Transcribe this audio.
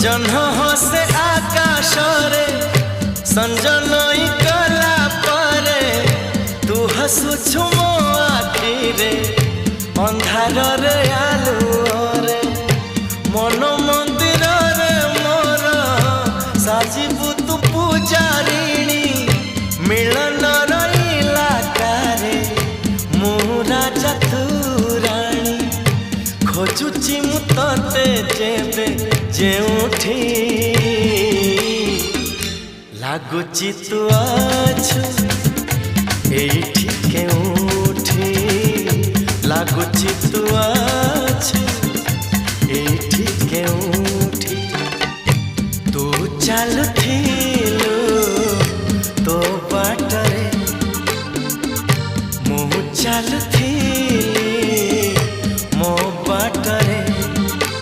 जह्न हसे आकाश रे संजनई कला परे तू हसुछु मो आखि रे अंधार रे आलुओ रे मन मंदिर रे मोर साजिबु तू पूजारिणी मिलन रईला कारे मु राजा तू राणी खोजुची मु तते जेबे जेउठी लागुची तू आछु एठी केउठी लागुची तू आछु एठी